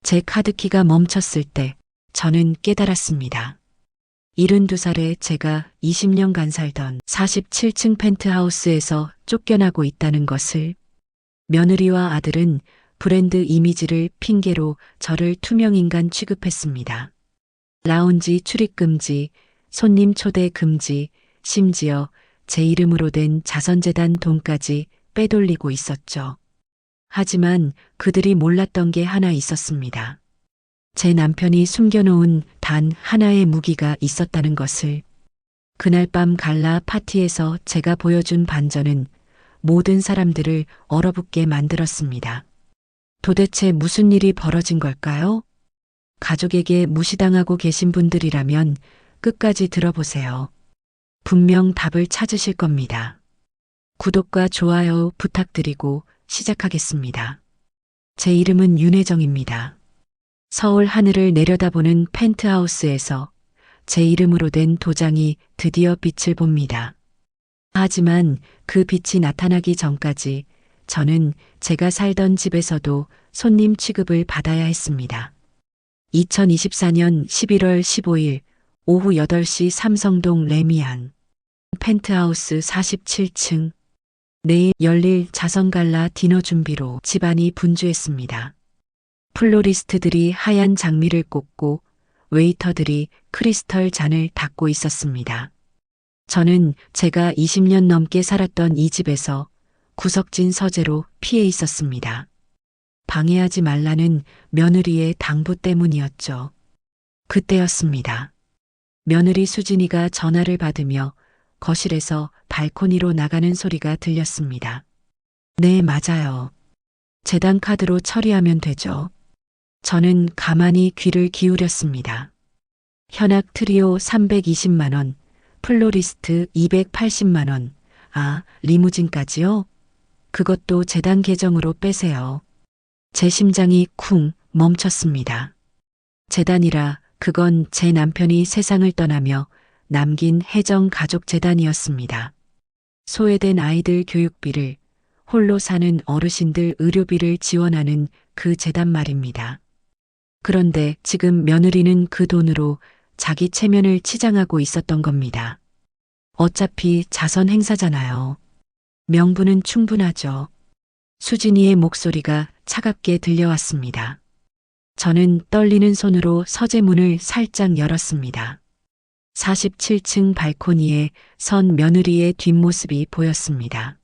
제 카드키가 멈췄을 때 저는 깨달았습니다. 72살에 제가 20년간 살던 47층 펜트하우스에서 쫓겨나고 있다는 것을. 며느리와 아들은 브랜드 이미지를 핑계로 저를 투명인간 취급했습니다. 라운지 출입 금지, 손님 초대 금지, 심지어 제 이름으로 된 자선재단 돈까지 빼돌리고 있었죠. 하지만 그들이 몰랐던 게 하나 있었습니다. 제 남편이 숨겨놓은 단 하나의 무기가 있었다는 것을. 그날 밤 갈라 파티에서 제가 보여준 반전은 모든 사람들을 얼어붙게 만들었습니다. 도대체 무슨 일이 벌어진 걸까요? 가족에게 무시당하고 계신 분들이라면 끝까지 들어보세요. 분명 답을 찾으실 겁니다. 구독과 좋아요 부탁드리고 시작하겠습니다. 제 이름은 윤혜정입니다. 서울 하늘을 내려다보는 펜트하우스에서 제 이름으로 된 도장이 드디어 빛을 봅니다. 하지만 그 빛이 나타나기 전까지 저는 제가 살던 집에서도 손님 취급을 받아야 했습니다. 2024년 11월 15일 오후 8시 삼성동 레미안 펜트하우스 47층. 내일 열릴 자선갈라 디너 준비로 집안이 분주했습니다. 플로리스트들이 하얀 장미를 꽂고 웨이터들이 크리스털 잔을 닦고 있었습니다. 저는 제가 20년 넘게 살았던 이 집에서 구석진 서재로 피해 있었습니다. 방해하지 말라는 며느리의 당부 때문이었죠. 그때였습니다. 며느리 수진이가 전화를 받으며 거실에서 발코니로 나가는 소리가 들렸습니다. 네, 맞아요. 재단 카드로 처리하면 되죠. 저는 가만히 귀를 기울였습니다. 현악 트리오 320만 원, 플로리스트 280만 원, 리무진까지요? 그것도 재단 계정으로 빼세요. 제 심장이 쿵 멈췄습니다. 재단이라 그건 제 남편이 세상을 떠나며 남긴 혜정 가족 재단이었습니다. 소외된 아이들 교육비를, 홀로 사는 어르신들 의료비를 지원하는 그 재단 말입니다. 그런데 지금 며느리는 그 돈으로 자기 체면을 치장하고 있었던 겁니다. 어차피 자선 행사잖아요. 명분은 충분하죠. 수진이의 목소리가 차갑게 들려왔습니다. 저는 떨리는 손으로 서재 문을 살짝 열었습니다. 47층 발코니에 선 며느리의 뒷모습이 보였습니다.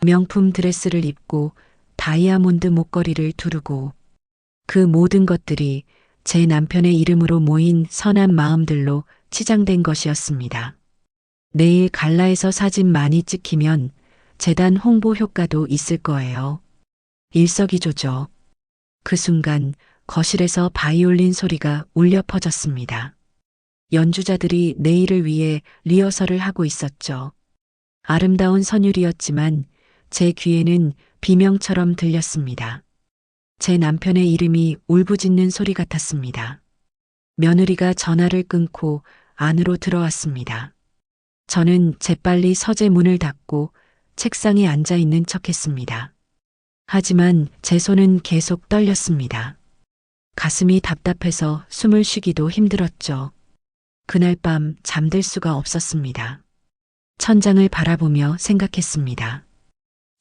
명품 드레스를 입고 다이아몬드 목걸이를 두르고 그 모든 것들이 제 남편의 이름으로 모인 선한 마음들로 치장된 것이었습니다. 내일 갈라에서 사진 많이 찍히면 재단 홍보 효과도 있을 거예요. 일석이조죠. 그 순간 거실에서 바이올린 소리가 울려 퍼졌습니다. 연주자들이 내일을 위해 리허설을 하고 있었죠. 아름다운 선율이었지만 제 귀에는 비명처럼 들렸습니다. 제 남편의 이름이 울부짖는 소리 같았습니다. 며느리가 전화를 끊고 안으로 들어왔습니다. 저는 재빨리 서재 문을 닫고 책상에 앉아 있는 척했습니다. 하지만 제 손은 계속 떨렸습니다. 가슴이 답답해서 숨을 쉬기도 힘들었죠. 그날 밤 잠들 수가 없었습니다. 천장을 바라보며 생각했습니다.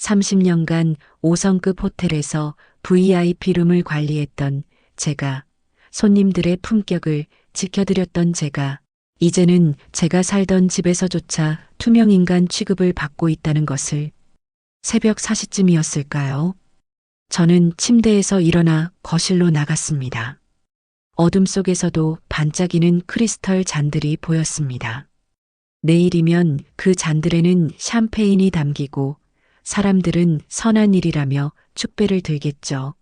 30년간 5성급 호텔에서 VIP룸을 관리했던 제가, 손님들의 품격을 지켜드렸던 제가, 이제는 제가 살던 집에서조차 투명인간 취급을 받고 있다는 것을. 새벽 4시쯤이었을까요? 저는 침대에서 일어나 거실로 나갔습니다. 어둠 속에서도 반짝이는 크리스털 잔들이 보였습니다. 내일이면 그 잔들에는 샴페인이 담기고 사람들은 선한 일이라며 축배를 들겠죠.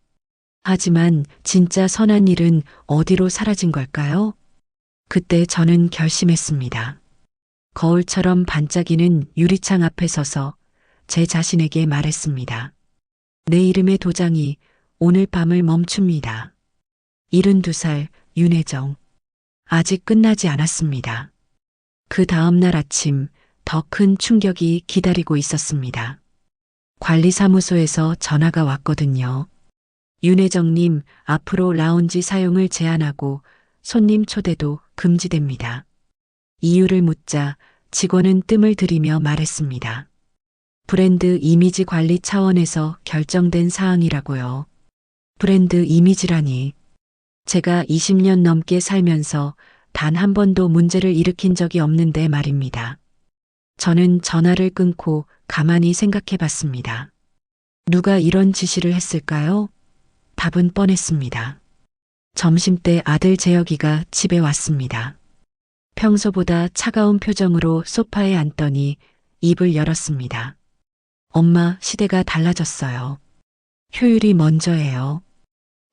하지만 진짜 선한 일은 어디로 사라진 걸까요? 그때 저는 결심했습니다. 거울처럼 반짝이는 유리창 앞에 서서 제 자신에게 말했습니다. 내 이름의 도장이 오늘 밤을 멈춥니다. 72살 윤혜정. 아직 끝나지 않았습니다. 그 다음 날 아침 더 큰 충격이 기다리고 있었습니다. 관리사무소에서 전화가 왔거든요. 윤혜정님, 앞으로 라운지 사용을 제한하고 손님 초대도 금지됩니다. 이유를 묻자 직원은 뜸을 들이며 말했습니다. 브랜드 이미지 관리 차원에서 결정된 사항이라고요. 브랜드 이미지라니. 제가 20년 넘게 살면서 단 한 번도 문제를 일으킨 적이 없는데 말입니다. 저는 전화를 끊고 가만히 생각해 봤습니다. 누가 이런 지시를 했을까요? 답은 뻔했습니다. 점심때 아들 재혁이가 집에 왔습니다. 평소보다 차가운 표정으로 소파에 앉더니 입을 열었습니다. 엄마, 시대가 달라졌어요. 효율이 먼저예요.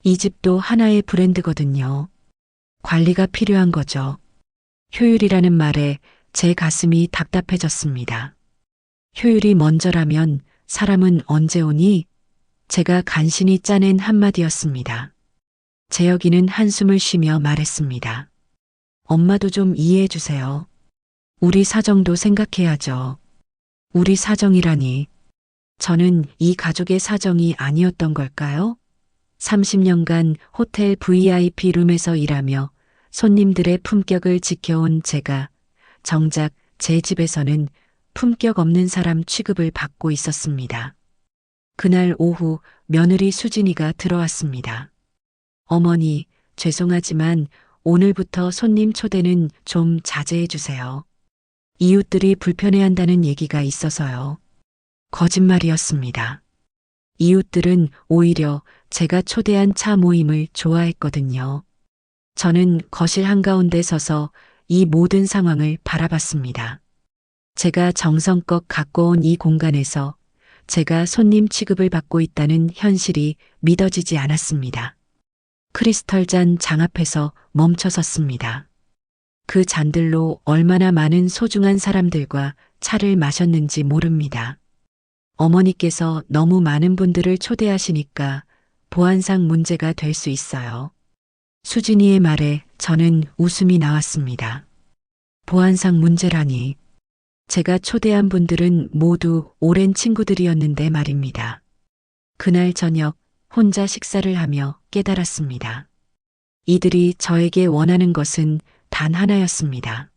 이 집도 하나의 브랜드거든요. 관리가 필요한 거죠. 효율이라는 말에 제 가슴이 답답해졌습니다. 효율이 먼저라면 사람은 언제 오니? 제가 간신히 짜낸 한마디였습니다. 재혁이는 한숨을 쉬며 말했습니다. 엄마도 좀 이해해 주세요. 우리 사정도 생각해야죠. 우리 사정이라니. 저는 이 가족의 사정이 아니었던 걸까요? 30년간 호텔 VIP 룸에서 일하며 손님들의 품격을 지켜온 제가 정작 제 집에서는 품격 없는 사람 취급을 받고 있었습니다. 그날 오후 며느리 수진이가 들어왔습니다. 어머니, 죄송하지만 오늘부터 손님 초대는 좀 자제해 주세요. 이웃들이 불편해한다는 얘기가 있어서요. 거짓말이었습니다. 이웃들은 오히려 제가 초대한 차 모임을 좋아했거든요. 저는 거실 한가운데 서서 이 모든 상황을 바라봤습니다. 제가 정성껏 갖고 온 이 공간에서 제가 손님 취급을 받고 있다는 현실이 믿어지지 않았습니다. 크리스털 잔 장 앞에서 멈춰섰습니다. 그 잔들로 얼마나 많은 소중한 사람들과 차를 마셨는지 모릅니다. 어머니께서 너무 많은 분들을 초대하시니까 보안상 문제가 될 수 있어요. 수진이의 말에 저는 웃음이 나왔습니다. 보안상 문제라니. 제가 초대한 분들은 모두 오랜 친구들이었는데 말입니다. 그날 저녁 혼자 식사를 하며 깨달았습니다. 이들이 저에게 원하는 것은 단 하나였습니다.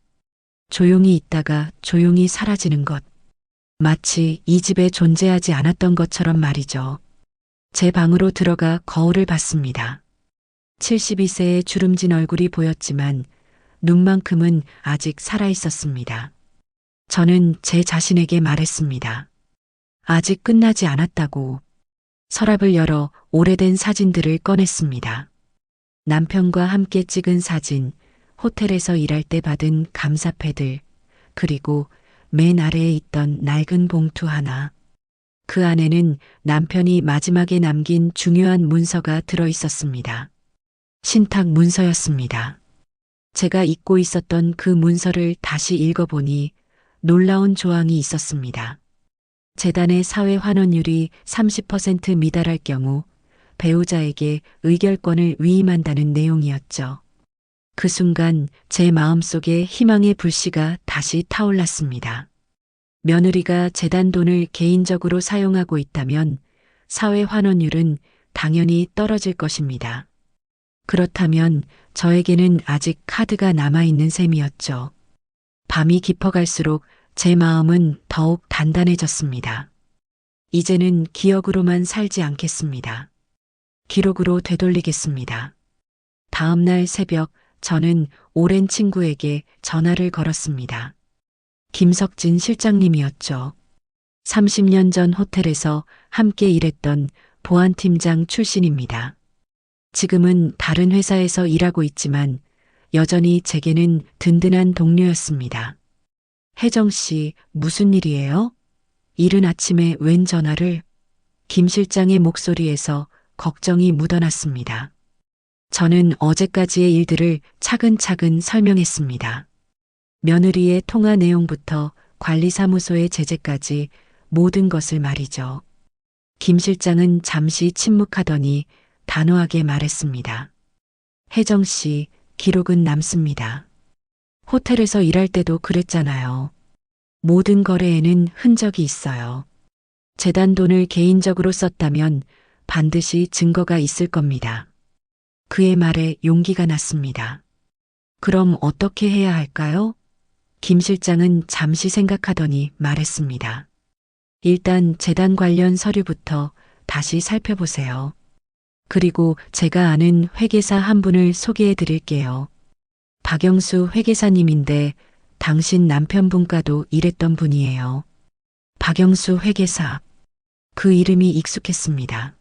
조용히 있다가 조용히 사라지는 것. 마치 이 집에 존재하지 않았던 것처럼 말이죠. 제 방으로 들어가 거울을 봤습니다. 72세의 주름진 얼굴이 보였지만 눈만큼은 아직 살아 있었습니다. 저는 제 자신에게 말했습니다. 아직 끝나지 않았다고. 서랍을 열어 오래된 사진들을 꺼냈습니다. 남편과 함께 찍은 사진, 호텔에서 일할 때 받은 감사패들, 그리고 맨 아래에 있던 낡은 봉투 하나. 그 안에는 남편이 마지막에 남긴 중요한 문서가 들어 있었습니다. 신탁 문서였습니다. 제가 잊고 있었던 그 문서를 다시 읽어보니 놀라운 조항이 있었습니다. 재단의 사회 환원율이 30% 미달할 경우 배우자에게 의결권을 위임한다는 내용이었죠. 그 순간 제 마음속에 희망의 불씨가 다시 타올랐습니다. 며느리가 재단 돈을 개인적으로 사용하고 있다면 사회 환원율은 당연히 떨어질 것입니다. 그렇다면 저에게는 아직 카드가 남아있는 셈이었죠. 밤이 깊어갈수록 제 마음은 더욱 단단해졌습니다. 이제는 기억으로만 살지 않겠습니다. 기록으로 되돌리겠습니다. 다음 날 새벽 저는 오랜 친구에게 전화를 걸었습니다. 김석진 실장님이었죠. 30년 전 호텔에서 함께 일했던 보안팀장 출신입니다. 지금은 다른 회사에서 일하고 있지만 여전히 제게는 든든한 동료였습니다. 혜정 씨, 무슨 일이에요? 이른 아침에 웬 전화를? 김 실장의 목소리에서 걱정이 묻어났습니다. 저는 어제까지의 일들을 차근차근 설명했습니다. 며느리의 통화 내용부터 관리사무소의 제재까지 모든 것을 말이죠. 김 실장은 잠시 침묵하더니 단호하게 말했습니다. 혜정 씨, 기록은 남습니다. 호텔에서 일할 때도 그랬잖아요. 모든 거래에는 흔적이 있어요. 재단 돈을 개인적으로 썼다면 반드시 증거가 있을 겁니다. 그의 말에 용기가 났습니다. 그럼 어떻게 해야 할까요? 김 실장은 잠시 생각하더니 말했습니다. 일단 재단 관련 서류부터 다시 살펴보세요. 그리고 제가 아는 회계사 한 분을 소개해 드릴게요. 박영수 회계사님인데 당신 남편분과도 일했던 분이에요. 박영수 회계사. 그 이름이 익숙했습니다.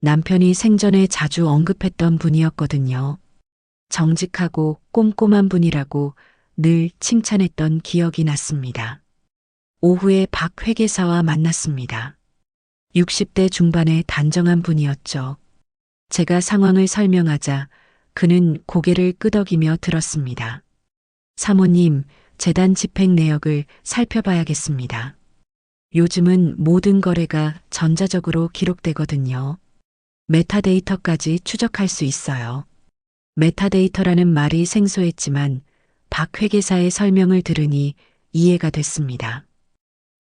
남편이 생전에 자주 언급했던 분이었거든요. 정직하고 꼼꼼한 분이라고 늘 칭찬했던 기억이 났습니다. 오후에 박 회계사와 만났습니다. 60대 중반의 단정한 분이었죠. 제가 상황을 설명하자 그는 고개를 끄덕이며 들었습니다. 사모님, 재단 집행 내역을 살펴봐야겠습니다. 요즘은 모든 거래가 전자적으로 기록되거든요. 메타데이터까지 추적할 수 있어요. 메타데이터라는 말이 생소했지만 박 회계사의 설명을 들으니 이해가 됐습니다.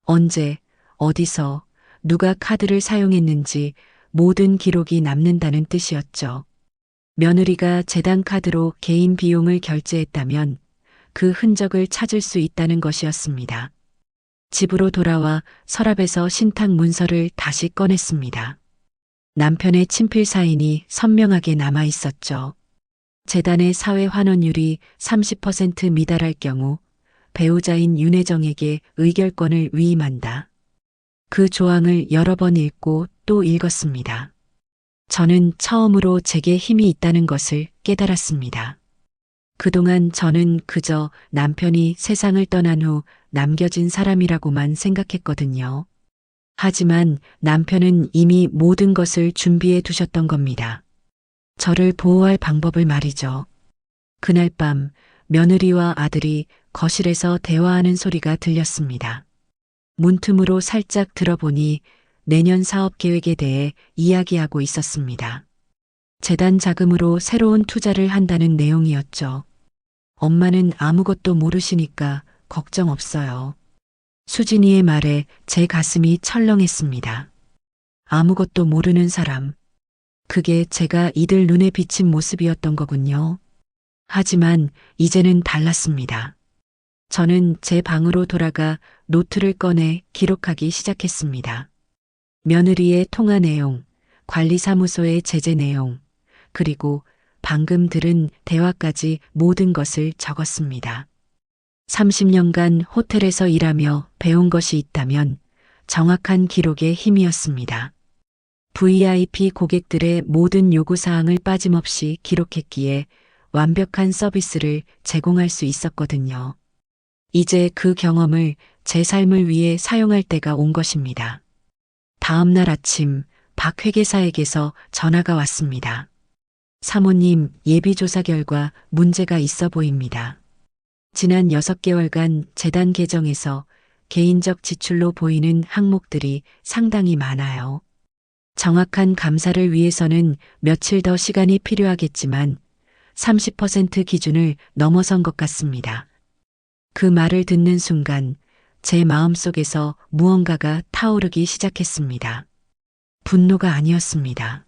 언제, 어디서, 누가 카드를 사용했는지 모든 기록이 남는다는 뜻이었죠. 며느리가 재단 카드로 개인 비용을 결제했다면 그 흔적을 찾을 수 있다는 것이었습니다. 집으로 돌아와 서랍에서 신탁 문서를 다시 꺼냈습니다. 남편의 친필 사인이 선명하게 남아 있었죠. 재단의 사회 환원율이 30% 미달할 경우 배우자인 윤혜정에게 의결권을 위임한다. 그 조항을 여러 번 읽고 또 읽었습니다. 저는 처음으로 제게 힘이 있다는 것을 깨달았습니다. 그동안 저는 그저 남편이 세상을 떠난 후 남겨진 사람이라고만 생각했거든요. 하지만 남편은 이미 모든 것을 준비해 두셨던 겁니다. 저를 보호할 방법을 말이죠. 그날 밤 며느리와 아들이 거실에서 대화하는 소리가 들렸습니다. 문틈으로 살짝 들어보니 내년 사업 계획에 대해 이야기하고 있었습니다. 재단 자금으로 새로운 투자를 한다는 내용이었죠. 엄마는 아무것도 모르시니까 걱정 없어요. 수진이의 말에 제 가슴이 철렁했습니다. 아무것도 모르는 사람. 그게 제가 이들 눈에 비친 모습이었던 거군요. 하지만 이제는 달랐습니다. 저는 제 방으로 돌아가 노트를 꺼내 기록하기 시작했습니다. 며느리의 통화 내용, 관리사무소의 제재 내용, 그리고 방금 들은 대화까지 모든 것을 적었습니다. 30년간 호텔에서 일하며 배운 것이 있다면 정확한 기록의 힘이었습니다. VIP 고객들의 모든 요구사항을 빠짐없이 기록했기에 완벽한 서비스를 제공할 수 있었거든요. 이제 그 경험을 제 삶을 위해 사용할 때가 온 것입니다. 다음 날 아침 박 회계사에게서 전화가 왔습니다. 사모님, 예비조사 결과 문제가 있어 보입니다. 지난 6개월간 재단 계정에서 개인적 지출로 보이는 항목들이 상당히 많아요. 정확한 감사를 위해서는 며칠 더 시간이 필요하겠지만 30% 기준을 넘어선 것 같습니다. 그 말을 듣는 순간 제 마음속에서 무언가가 타오르기 시작했습니다. 분노가 아니었습니다.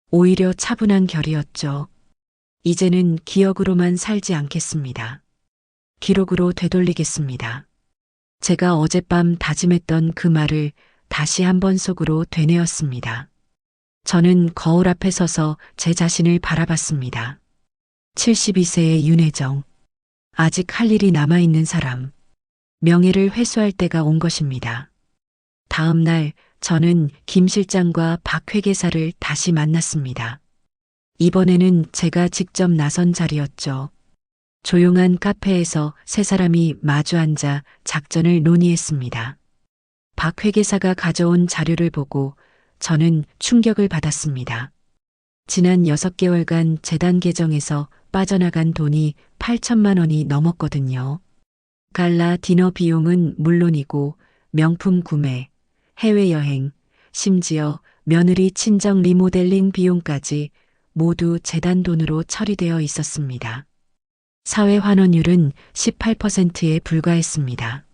오히려 차분한 결이었죠. 이제는 기억으로만 살지 않겠습니다. 기록으로 되돌리겠습니다. 제가 어젯밤 다짐했던 그 말을 다시 한번 속으로 되뇌었습니다. 저는 거울 앞에 서서 제 자신을 바라봤습니다. 72세의 윤혜정. 아직 할 일이 남아있는 사람. 명예를 회수할 때가 온 것입니다. 다음 날 저는 김 실장과 박 회계사를 다시 만났습니다. 이번에는 제가 직접 나선 자리였죠. 조용한 카페에서 세 사람이 마주 앉아 작전을 논의했습니다. 박 회계사가 가져온 자료를 보고 저는 충격을 받았습니다. 지난 6개월간 재단 계정에서 빠져나간 돈이 8천만 원이 넘었거든요. 갈라 디너 비용은 물론이고 명품 구매, 해외여행, 심지어 며느리 친정 리모델링 비용까지 모두 재단 돈으로 처리되어 있었습니다. 사회 환원율은 18%에 불과했습니다.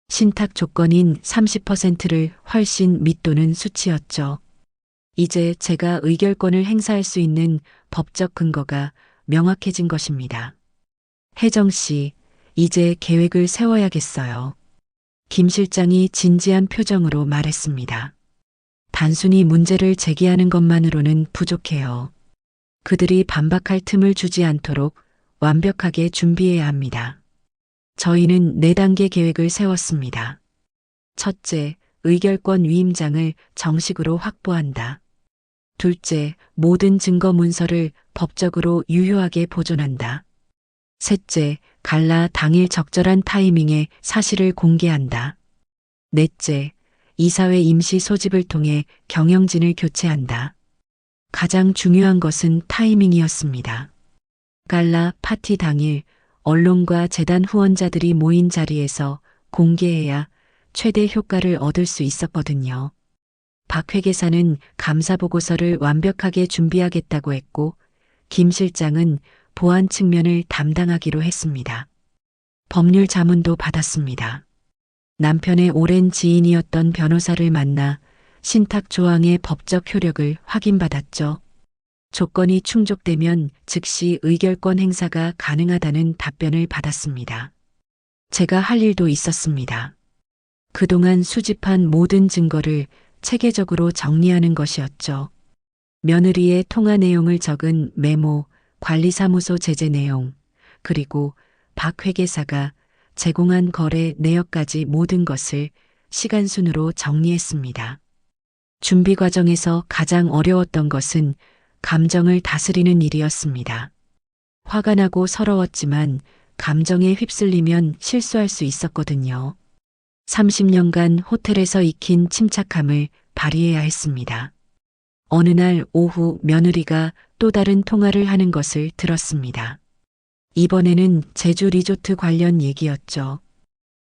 신탁 조건인 30%를 훨씬 밑도는 수치였죠. 이제 제가 의결권을 행사할 수 있는 법적 근거가 명확해진 것입니다. 혜정 씨, 이제 계획을 세워야겠어요. 김 실장이 진지한 표정으로 말했습니다. 단순히 문제를 제기하는 것만으로는 부족해요. 그들이 반박할 틈을 주지 않도록 완벽하게 준비해야 합니다. 저희는 4단계 계획을 세웠습니다. 첫째, 의결권 위임장을 정식으로 확보한다. 둘째, 모든 증거 문서를 법적으로 유효하게 보존한다. 셋째, 갈라 당일 적절한 타이밍에 사실을 공개한다. 넷째, 이사회 임시 소집을 통해 경영진을 교체한다. 가장 중요한 것은 타이밍이었습니다. 갈라 파티 당일 언론과 재단 후원자들이 모인 자리에서 공개해야 최대 효과를 얻을 수 있었거든요. 박 회계사는 감사 보고서를 완벽하게 준비하겠다고 했고, 김 실장은 보안 측면을 담당하기로 했습니다. 법률 자문도 받았습니다. 남편의 오랜 지인이었던 변호사를 만나 신탁 조항의 법적 효력을 확인받았죠. 조건이 충족되면 즉시 의결권 행사가 가능하다는 답변을 받았습니다. 제가 할 일도 있었습니다. 그동안 수집한 모든 증거를 체계적으로 정리하는 것이었죠. 며느리의 통화 내용을 적은 메모, 관리사무소 제재 내용, 그리고 박 회계사가 제공한 거래 내역까지 모든 것을 시간순으로 정리했습니다. 준비 과정에서 가장 어려웠던 것은 감정을 다스리는 일이었습니다. 화가 나고 서러웠지만 감정에 휩쓸리면 실수할 수 있었거든요. 30년간 호텔에서 익힌 침착함을 발휘해야 했습니다. 어느 날 오후 며느리가 또 다른 통화를 하는 것을 들었습니다. 이번에는 제주 리조트 관련 얘기였죠.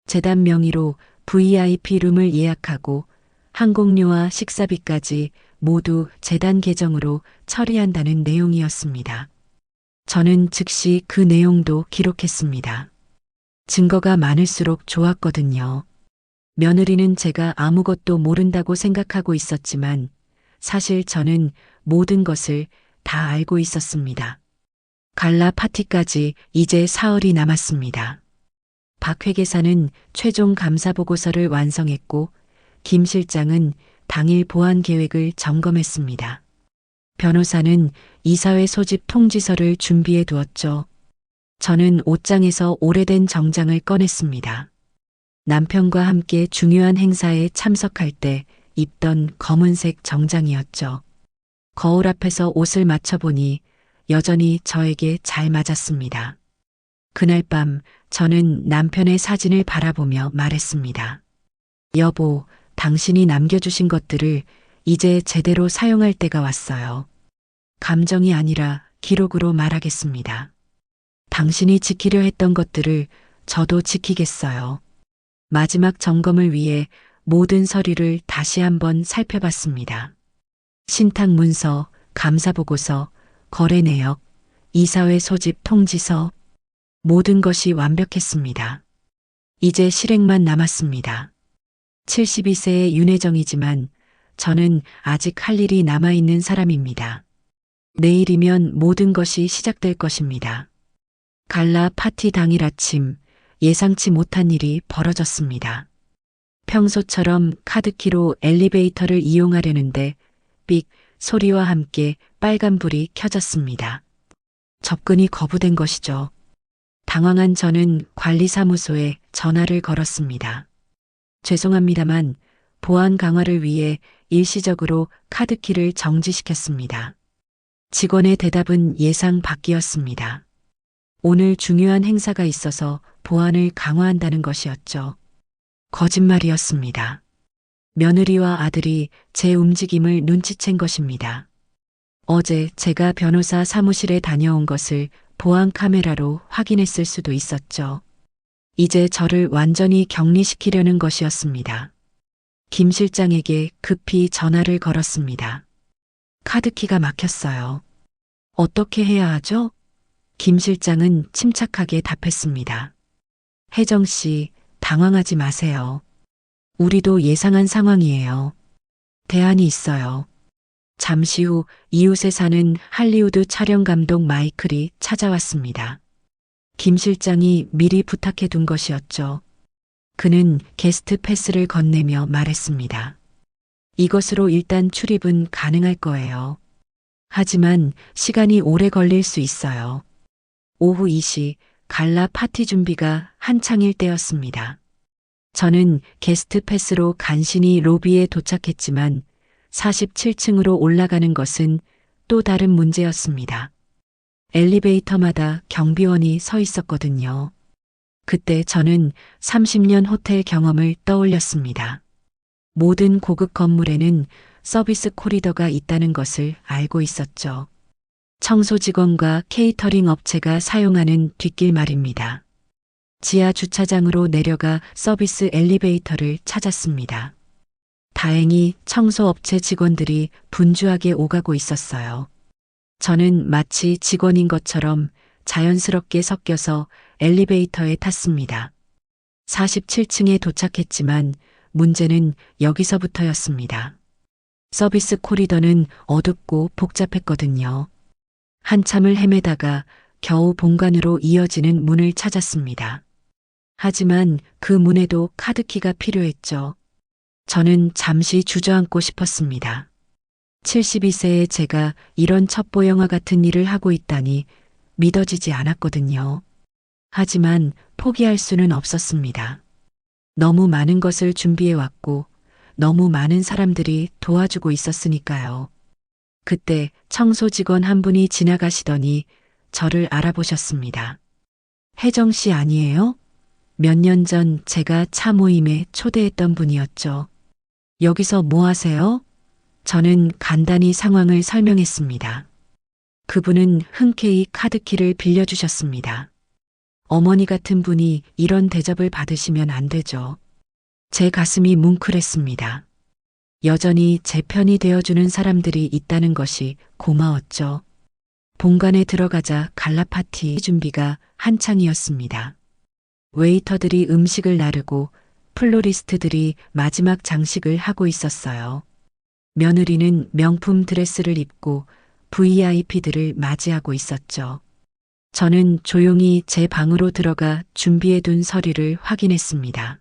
재단 명의로 VIP 룸을 예약하고 항공료와 식사비까지 모두 재단 계정으로 처리한다는 내용이었습니다. 저는 즉시 그 내용도 기록했습니다. 증거가 많을수록 좋았거든요. 며느리는 제가 아무것도 모른다고 생각하고 있었지만 사실 저는 모든 것을 다 알고 있었습니다. 갈라 파티까지 이제 사흘이 남았습니다. 박 회계사는 최종 감사 보고서를 완성했고 김 실장은 당일 보안 계획을 점검했습니다. 변호사는 이사회 소집 통지서를 준비해 두었죠. 저는 옷장에서 오래된 정장을 꺼냈습니다. 남편과 함께 중요한 행사에 참석할 때 입던 검은색 정장이었죠. 거울 앞에서 옷을 맞춰보니 여전히 저에게 잘 맞았습니다. 그날 밤 저는 남편의 사진을 바라보며 말했습니다. 여보, 당신이 남겨주신 것들을 이제 제대로 사용할 때가 왔어요. 감정이 아니라 기록으로 말하겠습니다. 당신이 지키려 했던 것들을 저도 지키겠어요. 마지막 점검을 위해 모든 서류를 다시 한번 살펴봤습니다. 신탁 문서, 감사 보고서, 거래 내역, 이사회 소집 통지서, 모든 것이 완벽했습니다. 이제 실행만 남았습니다. 72세의 윤혜정이지만 저는 아직 할 일이 남아있는 사람입니다. 내일이면 모든 것이 시작될 것입니다. 갈라 파티 당일 아침 예상치 못한 일이 벌어졌습니다. 평소처럼 카드키로 엘리베이터를 이용하려는데 삑 소리와 함께 빨간불이 켜졌습니다. 접근이 거부된 것이죠. 당황한 저는 관리사무소에 전화를 걸었습니다. 죄송합니다만 보안 강화를 위해 일시적으로 카드키를 정지시켰습니다. 직원의 대답은 예상 밖이었습니다. 오늘 중요한 행사가 있어서 보안을 강화한다는 것이었죠. 거짓말이었습니다. 며느리와 아들이 제 움직임을 눈치챈 것입니다. 어제 제가 변호사 사무실에 다녀온 것을 보안 카메라로 확인했을 수도 있었죠. 이제 저를 완전히 격리시키려는 것이었습니다. 김 실장에게 급히 전화를 걸었습니다. 카드키가 막혔어요. 어떻게 해야 하죠? 김 실장은 침착하게 답했습니다. 혜정 씨, 당황하지 마세요. 우리도 예상한 상황이에요. 대안이 있어요. 잠시 후 이웃에 사는 할리우드 촬영 감독 마이클이 찾아왔습니다. 김 실장이 미리 부탁해 둔 것이었죠. 그는 게스트 패스를 건네며 말했습니다. 이것으로 일단 출입은 가능할 거예요. 하지만 시간이 오래 걸릴 수 있어요. 오후 2시 갈라 파티 준비가 한창일 때였습니다. 저는 게스트 패스로 간신히 로비에 도착했지만 47층으로 올라가는 것은 또 다른 문제였습니다. 엘리베이터마다 경비원이 서 있었거든요. 그때 저는 30년 호텔 경험을 떠올렸습니다. 모든 고급 건물에는 서비스 코리더가 있다는 것을 알고 있었죠. 청소 직원과 케이터링 업체가 사용하는 뒷길 말입니다. 지하 주차장으로 내려가 서비스 엘리베이터를 찾았습니다. 다행히 청소업체 직원들이 분주하게 오가고 있었어요. 저는 마치 직원인 것처럼 자연스럽게 섞여서 엘리베이터에 탔습니다. 47층에 도착했지만 문제는 여기서부터였습니다. 서비스 코리더는 어둡고 복잡했거든요. 한참을 헤매다가 겨우 본관으로 이어지는 문을 찾았습니다. 하지만 그 문에도 카드키가 필요했죠. 저는 잠시 주저앉고 싶었습니다. 72세의 제가 이런 첩보 영화 같은 일을 하고 있다니 믿어지지 않았거든요. 하지만 포기할 수는 없었습니다. 너무 많은 것을 준비해 왔고 너무 많은 사람들이 도와주고 있었으니까요. 그때 청소 직원 한 분이 지나가시더니 저를 알아보셨습니다. 혜정 씨 아니에요? 몇 년 전 제가 차 모임에 초대했던 분이었죠. 여기서 뭐 하세요? 저는 간단히 상황을 설명했습니다. 그분은 흔쾌히 카드키를 빌려주셨습니다. 어머니 같은 분이 이런 대접을 받으시면 안 되죠. 제 가슴이 뭉클했습니다. 여전히 제 편이 되어주는 사람들이 있다는 것이 고마웠죠. 본관에 들어가자 갈라 파티 준비가 한창이었습니다. 웨이터들이 음식을 나르고 플로리스트들이 마지막 장식을 하고 있었어요. 며느리는 명품 드레스를 입고 VIP들을 맞이하고 있었죠. 저는 조용히 제 방으로 들어가 준비해둔 서류를 확인했습니다.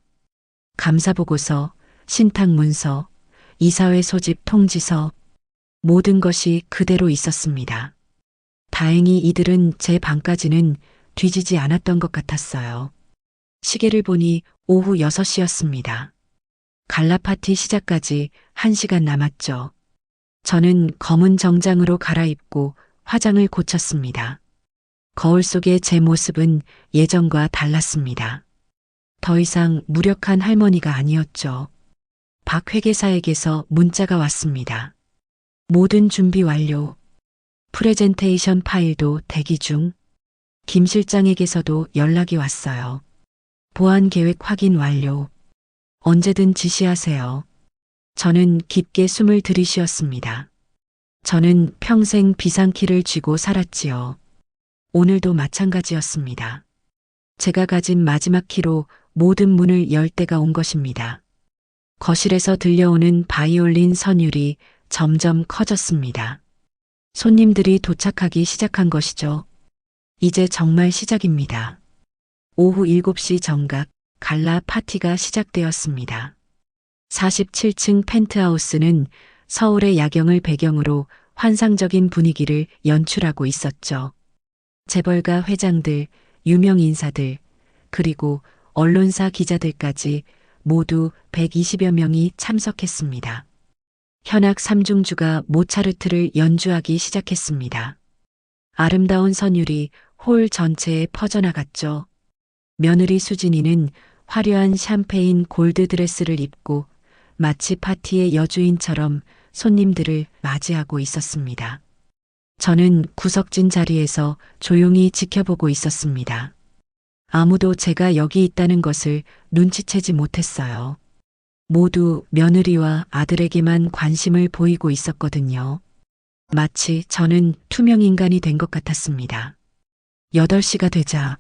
감사보고서, 신탁문서, 이사회 소집 통지서, 모든 것이 그대로 있었습니다. 다행히 이들은 제 방까지는 뒤지지 않았던 것 같았어요. 시계를 보니 오후 6시였습니다. 갈라 파티 시작까지 1시간 남았죠. 저는 검은 정장으로 갈아입고 화장을 고쳤습니다. 거울 속의 제 모습은 예전과 달랐습니다. 더 이상 무력한 할머니가 아니었죠. 박 회계사에게서 문자가 왔습니다. 모든 준비 완료. 프레젠테이션 파일도 대기 중. 김 실장에게서도 연락이 왔어요. 보안 계획 확인 완료. 언제든 지시하세요. 저는 깊게 숨을 들이쉬었습니다. 저는 평생 비상키를 쥐고 살았지요. 오늘도 마찬가지였습니다. 제가 가진 마지막 키로 모든 문을 열 때가 온 것입니다. 거실에서 들려오는 바이올린 선율이 점점 커졌습니다. 손님들이 도착하기 시작한 것이죠. 이제 정말 시작입니다. 오후 7시 정각 갈라 파티가 시작되었습니다. 47층 펜트하우스는 서울의 야경을 배경으로 환상적인 분위기를 연출하고 있었죠. 재벌가 회장들, 유명 인사들, 그리고 언론사 기자들까지 모두 120여 명이 참석했습니다. 현악 삼중주가 모차르트를 연주하기 시작했습니다. 아름다운 선율이 홀 전체에 퍼져나갔죠. 며느리 수진이는 화려한 샴페인 골드 드레스를 입고 마치 파티의 여주인처럼 손님들을 맞이하고 있었습니다. 저는 구석진 자리에서 조용히 지켜보고 있었습니다. 아무도 제가 여기 있다는 것을 눈치채지 못했어요. 모두 며느리와 아들에게만 관심을 보이고 있었거든요. 마치 저는 투명 인간이 된 것 같았습니다. 8시가 되자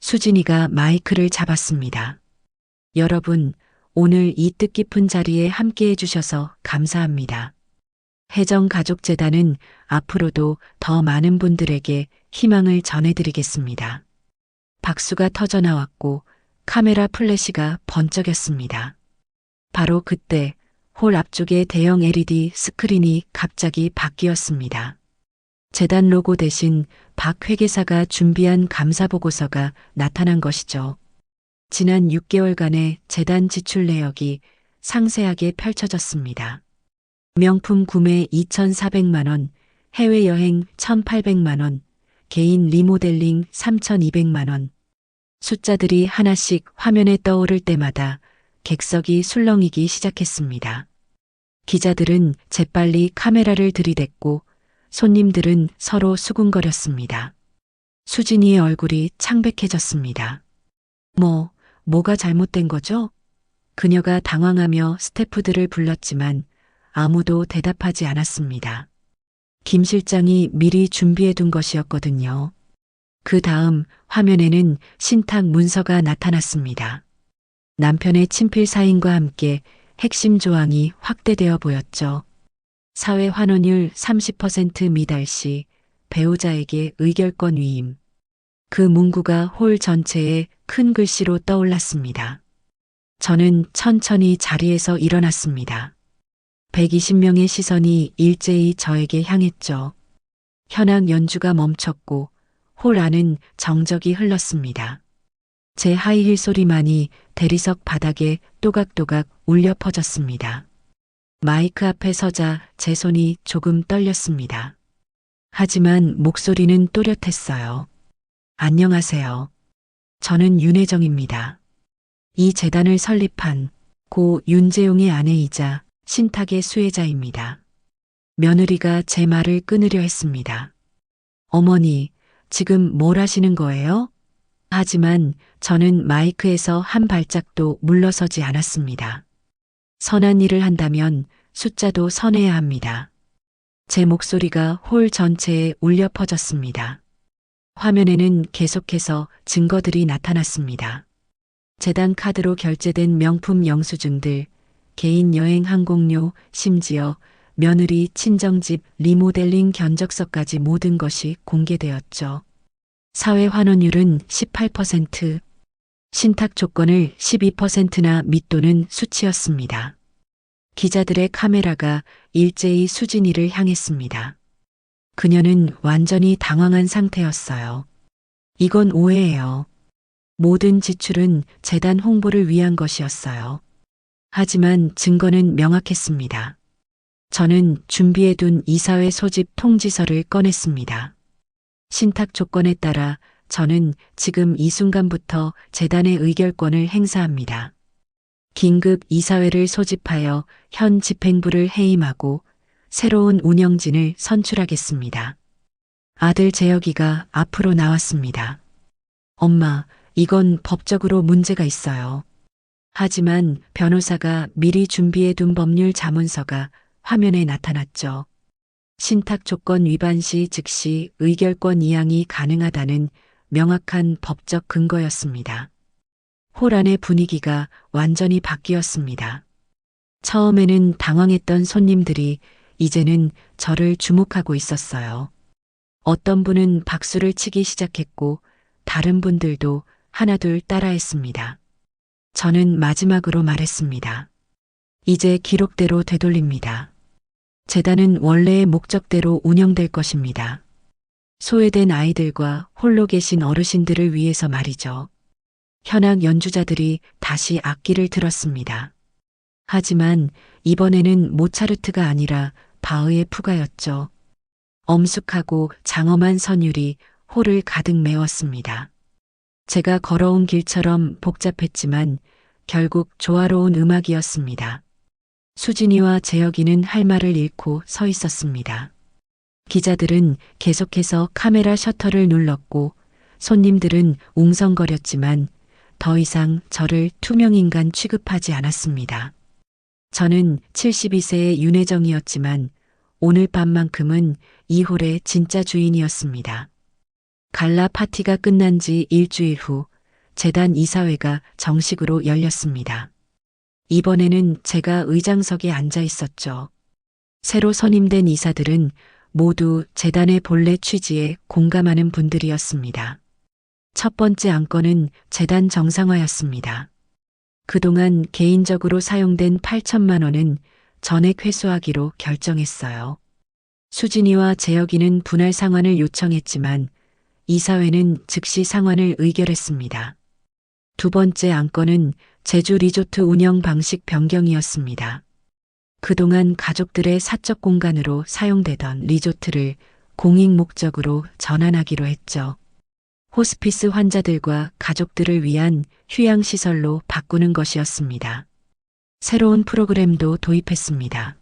수진이가 마이크를 잡았습니다. 여러분, 오늘 이 뜻깊은 자리에 함께 해주셔서 감사합니다. 혜정가족재단은 앞으로도 더 많은 분들에게 희망을 전해드리겠습니다. 박수가 터져나왔고 카메라 플래시가 번쩍였습니다. 바로 그때 홀 앞쪽의 대형 LED 스크린이 갑자기 바뀌었습니다. 재단 로고 대신 박 회계사가 준비한 감사보고서가 나타난 것이죠. 지난 6개월간의 재단 지출 내역이 상세하게 펼쳐졌습니다. 명품 구매 2,400만 원, 해외여행 1,800만 원, 개인 리모델링 3,200만 원. 숫자들이 하나씩 화면에 떠오를 때마다 객석이 술렁이기 시작했습니다. 기자들은 재빨리 카메라를 들이댔고 손님들은 서로 수군거렸습니다. 수진이의 얼굴이 창백해졌습니다. 뭐가 잘못된 거죠? 그녀가 당황하며 스태프들을 불렀지만 아무도 대답하지 않았습니다. 김 실장이 미리 준비해둔 것이었거든요. 그 다음 화면에는 신탁 문서가 나타났습니다. 남편의 친필 사인과 함께 핵심 조항이 확대되어 보였죠. 사회 환원율 30% 미달 시 배우자에게 의결권 위임. 그 문구가 홀 전체에 큰 글씨로 떠올랐습니다. 저는 천천히 자리에서 일어났습니다. 120명의 시선이 일제히 저에게 향했죠. 현악 연주가 멈췄고 홀 안은 정적이 흘렀습니다. 제 하이힐 소리만이 대리석 바닥에 또각또각 울려 퍼졌습니다. 마이크 앞에 서자 제 손이 조금 떨렸습니다. 하지만 목소리는 또렷했어요. 안녕하세요. 저는 윤혜정입니다. 이 재단을 설립한 고 윤재용의 아내이자 신탁의 수혜자입니다. 며느리가 제 말을 끊으려 했습니다. 어머니, 지금 뭘 하시는 거예요? 하지만 저는 마이크에서 한 발짝도 물러서지 않았습니다. 선한 일을 한다면 숫자도 선해야 합니다. 제 목소리가 홀 전체에 울려 퍼졌습니다. 화면에는 계속해서 증거들이 나타났습니다. 재단 카드로 결제된 명품 영수증들, 개인 여행 항공료, 심지어 며느리 친정집 리모델링 견적서까지 모든 것이 공개되었죠. 사회 환원율은 18%, 신탁 조건을 12%나 밑도는 수치였습니다. 기자들의 카메라가 일제히 수진이를 향했습니다. 그녀는 완전히 당황한 상태였어요. 이건 오해예요. 모든 지출은 재단 홍보를 위한 것이었어요. 하지만 증거는 명확했습니다. 저는 준비해둔 이사회 소집 통지서를 꺼냈습니다. 신탁 조건에 따라 저는 지금 이 순간부터 재단의 의결권을 행사합니다. 긴급 이사회를 소집하여 현 집행부를 해임하고 새로운 운영진을 선출하겠습니다. 아들 재혁이가 앞으로 나왔습니다. 엄마, 이건 법적으로 문제가 있어요. 하지만 변호사가 미리 준비해둔 법률 자문서가 화면에 나타났죠. 신탁 조건 위반 시 즉시 의결권 이양이 가능하다는 명확한 법적 근거였습니다. 홀 안의 분위기가 완전히 바뀌었습니다. 처음에는 당황했던 손님들이 이제는 저를 주목하고 있었어요. 어떤 분은 박수를 치기 시작했고 다른 분들도 하나둘 따라했습니다. 저는 마지막으로 말했습니다. 이제 기록대로 되돌립니다. 재단은 원래의 목적대로 운영될 것입니다. 소외된 아이들과 홀로 계신 어르신들을 위해서 말이죠. 현악 연주자들이 다시 악기를 들었습니다. 하지만 이번에는 모차르트가 아니라 바흐의 푸가였죠. 엄숙하고 장엄한 선율이 홀을 가득 메웠습니다. 제가 걸어온 길처럼 복잡했지만 결국 조화로운 음악이었습니다. 수진이와 재혁이는 할 말을 잃고 서 있었습니다. 기자들은 계속해서 카메라 셔터를 눌렀고 손님들은 웅성거렸지만 더 이상 저를 투명인간 취급하지 않았습니다. 저는 72세의 윤혜정이었지만 오늘 밤만큼은 이 홀의 진짜 주인이었습니다. 갈라 파티가 끝난 지 일주일 후 재단 이사회가 정식으로 열렸습니다. 이번에는 제가 의장석에 앉아 있었죠. 새로 선임된 이사들은 모두 재단의 본래 취지에 공감하는 분들이었습니다. 첫 번째 안건은 재단 정상화였습니다. 그동안 개인적으로 사용된 8천만 원은 전액 회수하기로 결정했어요. 수진이와 재혁이는 분할 상환을 요청했지만 이사회는 즉시 상환을 의결했습니다. 두 번째 안건은 제주 리조트 운영 방식 변경이었습니다. 그동안 가족들의 사적 공간으로 사용되던 리조트를 공익 목적으로 전환하기로 했죠. 호스피스 환자들과 가족들을 위한 휴양시설로 바꾸는 것이었습니다. 새로운 프로그램도 도입했습니다.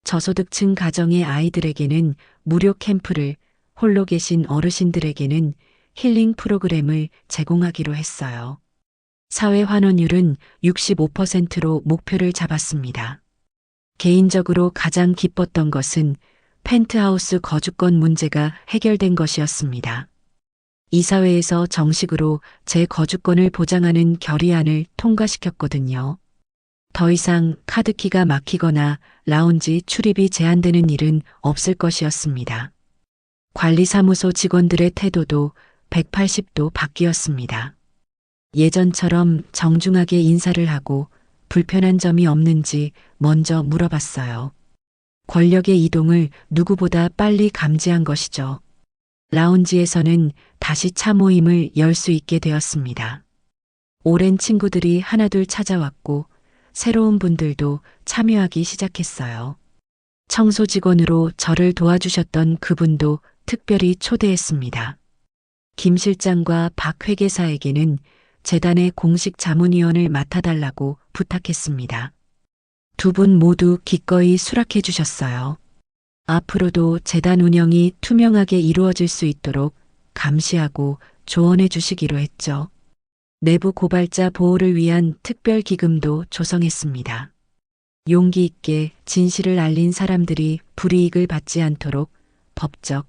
저소득층 가정의 아이들에게는 무료 캠프를, 홀로 계신 어르신들에게는 힐링 프로그램을 제공하기로 했어요. 사회 환원율은 65%로 목표를 잡았습니다. 개인적으로 가장 기뻤던 것은 펜트하우스 거주권 문제가 해결된 것이었습니다. 이사회에서 정식으로 제 거주권을 보장하는 결의안을 통과시켰거든요. 더 이상 카드키가 막히거나 라운지 출입이 제한되는 일은 없을 것이었습니다. 관리사무소 직원들의 태도도 180도 바뀌었습니다. 예전처럼 정중하게 인사를 하고 불편한 점이 없는지 먼저 물어봤어요. 권력의 이동을 누구보다 빨리 감지한 것이죠. 라운지에서는 다시 차 모임을 열 수 있게 되었습니다. 오랜 친구들이 하나둘 찾아왔고 새로운 분들도 참여하기 시작했어요. 청소 직원으로 저를 도와주셨던 그분도 특별히 초대했습니다. 김 실장과 박 회계사에게는 재단의 공식 자문위원을 맡아달라고 부탁했습니다. 두 분 모두 기꺼이 수락해 주셨어요. 앞으로도 재단 운영이 투명하게 이루어질 수 있도록 감시하고 조언해 주시기로 했죠. 내부 고발자 보호를 위한 특별 기금도 조성했습니다. 용기 있게 진실을 알린 사람들이 불이익을 받지 않도록 법적,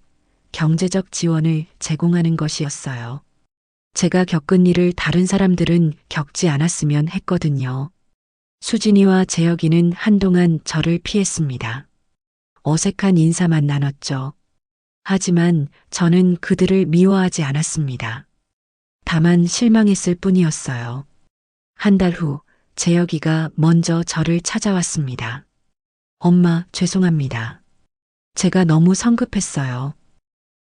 경제적 지원을 제공하는 것이었어요. 제가 겪은 일을 다른 사람들은 겪지 않았으면 했거든요. 수진이와 재혁이는 한동안 저를 피했습니다. 어색한 인사만 나눴죠. 하지만 저는 그들을 미워하지 않았습니다. 다만 실망했을 뿐이었어요. 한 달 후 재혁이가 먼저 저를 찾아왔습니다. 엄마, 죄송합니다. 제가 너무 성급했어요.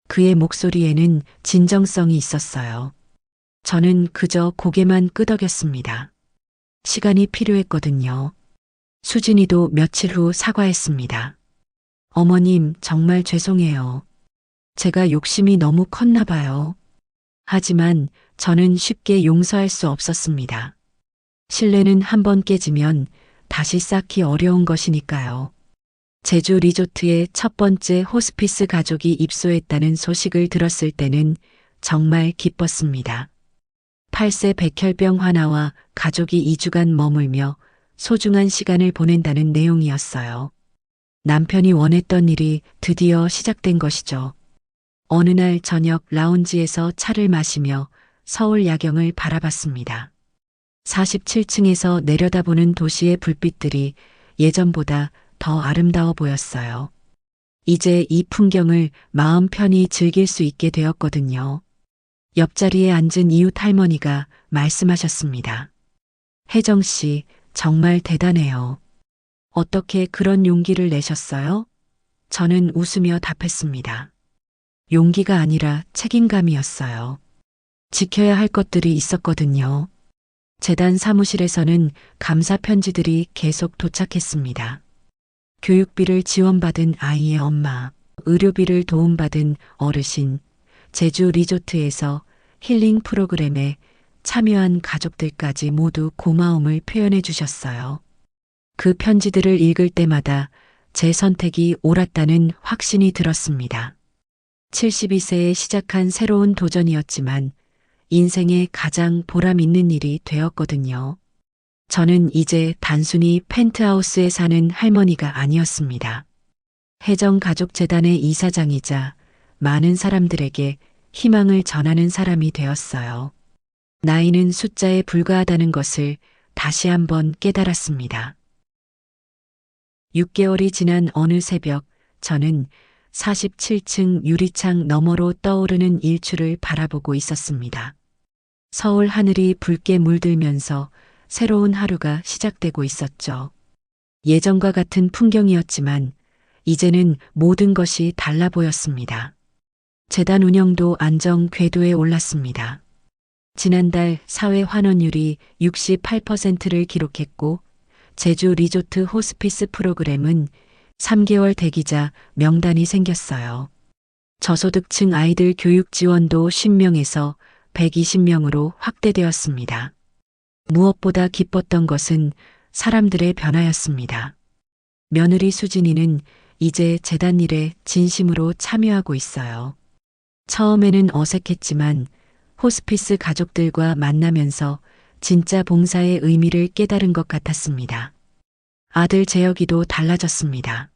그의 목소리에는 진정성이 있었어요. 저는 그저 고개만 끄덕였습니다. 시간이 필요했거든요. 수진이도 며칠 후 사과했습니다. 어머님, 정말 죄송해요. 제가 욕심이 너무 컸나 봐요. 하지만 저는 쉽게 용서할 수 없었습니다. 신뢰는 한번 깨지면 다시 쌓기 어려운 것이니까요. 제주 리조트의 첫 번째 호스피스 가족이 입소했다는 소식을 들었을 때는 정말 기뻤습니다. 8세 백혈병 하나와 가족이 2주간 머물며 소중한 시간을 보낸다는 내용이었어요. 남편이 원했던 일이 드디어 시작된 것이죠. 어느 날 저녁 라운지에서 차를 마시며 서울 야경을 바라봤습니다. 47층에서 내려다보는 도시의 불빛들이 예전보다 더 아름다워 보였어요. 이제 이 풍경을 마음 편히 즐길 수 있게 되었거든요. 옆자리에 앉은 이웃 할머니가 말씀하셨습니다. 혜정 씨, 정말 대단해요. 어떻게 그런 용기를 내셨어요? 저는 웃으며 답했습니다. 용기가 아니라 책임감이었어요. 지켜야 할 것들이 있었거든요. 재단 사무실에서는 감사 편지들이 계속 도착했습니다. 교육비를 지원받은 아이의 엄마, 의료비를 도움받은 어르신, 제주 리조트에서 힐링 프로그램에 참여한 가족들까지 모두 고마움을 표현해 주셨어요. 그 편지들을 읽을 때마다 제 선택이 옳았다는 확신이 들었습니다. 72세에 시작한 새로운 도전이었지만 인생의 가장 보람 있는 일이 되었거든요. 저는 이제 단순히 펜트하우스에 사는 할머니가 아니었습니다. 혜정가족재단의 이사장이자 많은 사람들에게 희망을 전하는 사람이 되었어요. 나이는 숫자에 불과하다는 것을 다시 한번 깨달았습니다. 6개월이 지난 어느 새벽, 저는 47층 유리창 너머로 떠오르는 일출을 바라보고 있었습니다. 서울 하늘이 붉게 물들면서 새로운 하루가 시작되고 있었죠. 예전과 같은 풍경이었지만 이제는 모든 것이 달라 보였습니다. 재단 운영도 안정 궤도에 올랐습니다. 지난달 사회 환원율이 68%를 기록했고 제주 리조트 호스피스 프로그램은 3개월 대기자 명단이 생겼어요. 저소득층 아이들 교육 지원도 10명에서 120명으로 확대되었습니다. 무엇보다 기뻤던 것은 사람들의 변화였습니다. 며느리 수진이는 이제 재단 일에 진심으로 참여하고 있어요. 처음에는 어색했지만 호스피스 가족들과 만나면서 진짜 봉사의 의미를 깨달은 것 같았습니다. 아들 재혁이도 달라졌습니다.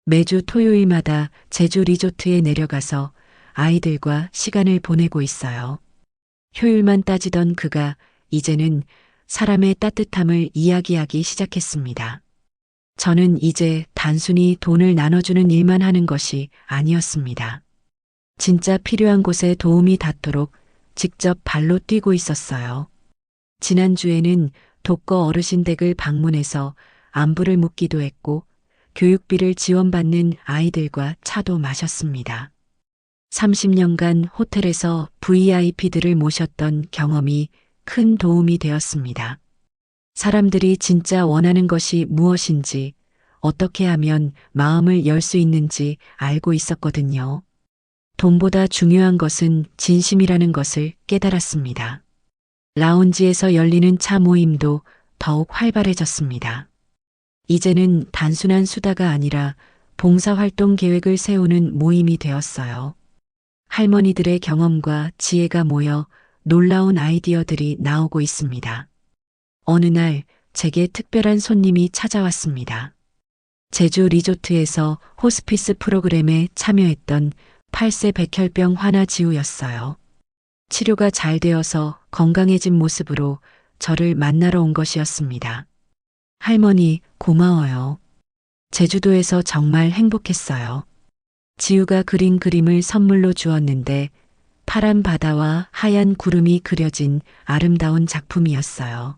매주 토요일마다 제주 리조트에 내려가서 아이들과 시간을 보내고 있어요. 효율만 따지던 그가 이제는 사람의 따뜻함을 이야기하기 시작했습니다. 저는 이제 단순히 돈을 나눠주는 일만 하는 것이 아니었습니다. 진짜 필요한 곳에 도움이 닿도록 직접 발로 뛰고 있었어요. 지난주에는 독거 어르신 댁을 방문해서 안부를 묻기도 했고 교육비를 지원받는 아이들과 차도 마셨습니다. 30년간 호텔에서 VIP들을 모셨던 경험이 큰 도움이 되었습니다. 사람들이 진짜 원하는 것이 무엇인지, 어떻게 하면 마음을 열 수 있는지 알고 있었거든요. 돈보다 중요한 것은 진심이라는 것을 깨달았습니다. 라운지에서 열리는 차 모임도 더욱 활발해졌습니다. 이제는 단순한 수다가 아니라 봉사활동 계획을 세우는 모임이 되었어요. 할머니들의 경험과 지혜가 모여 놀라운 아이디어들이 나오고 있습니다. 어느 날 제게 특별한 손님이 찾아왔습니다. 제주 리조트에서 호스피스 프로그램에 참여했던 8세 백혈병 환아 지우였어요. 치료가 잘 되어서 건강해진 모습으로 저를 만나러 온 것이었습니다. 할머니, 고마워요. 제주도에서 정말 행복했어요. 지우가 그린 그림을 선물로 주었는데 파란 바다와 하얀 구름이 그려진 아름다운 작품이었어요.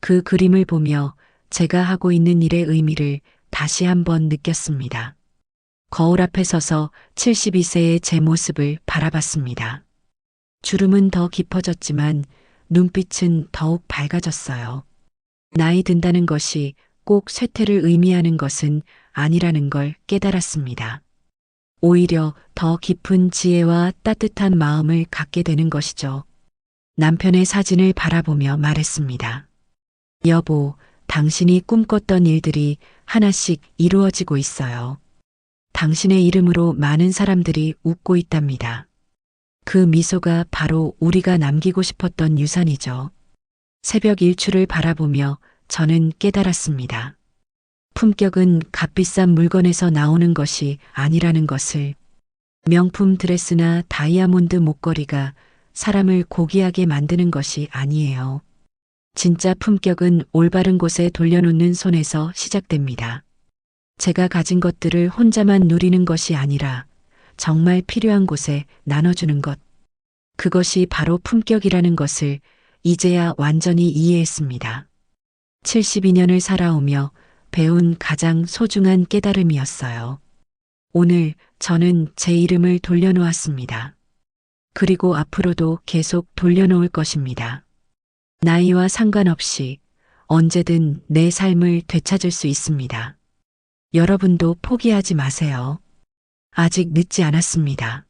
그 그림을 보며 제가 하고 있는 일의 의미를 다시 한번 느꼈습니다. 거울 앞에 서서 72세의 제 모습을 바라봤습니다. 주름은 더 깊어졌지만 눈빛은 더욱 밝아졌어요. 나이 든다는 것이 꼭 쇠퇴를 의미하는 것은 아니라는 걸 깨달았습니다. 오히려 더 깊은 지혜와 따뜻한 마음을 갖게 되는 것이죠. 남편의 사진을 바라보며 말했습니다. 여보, 당신이 꿈꿨던 일들이 하나씩 이루어지고 있어요. 당신의 이름으로 많은 사람들이 웃고 있답니다. 그 미소가 바로 우리가 남기고 싶었던 유산이죠. 새벽 일출을 바라보며 저는 깨달았습니다. 품격은 값비싼 물건에서 나오는 것이 아니라는 것을. 명품 드레스나 다이아몬드 목걸이가 사람을 고귀하게 만드는 것이 아니에요. 진짜 품격은 올바른 곳에 돌려놓는 손에서 시작됩니다. 제가 가진 것들을 혼자만 누리는 것이 아니라 정말 필요한 곳에 나눠주는 것. 그것이 바로 품격이라는 것을 이제야 완전히 이해했습니다. 72년을 살아오며 배운 가장 소중한 깨달음이었어요. 오늘 저는 제 이름을 돌려놓았습니다. 그리고 앞으로도 계속 돌려놓을 것입니다. 나이와 상관없이 언제든 내 삶을 되찾을 수 있습니다. 여러분도 포기하지 마세요. 아직 늦지 않았습니다.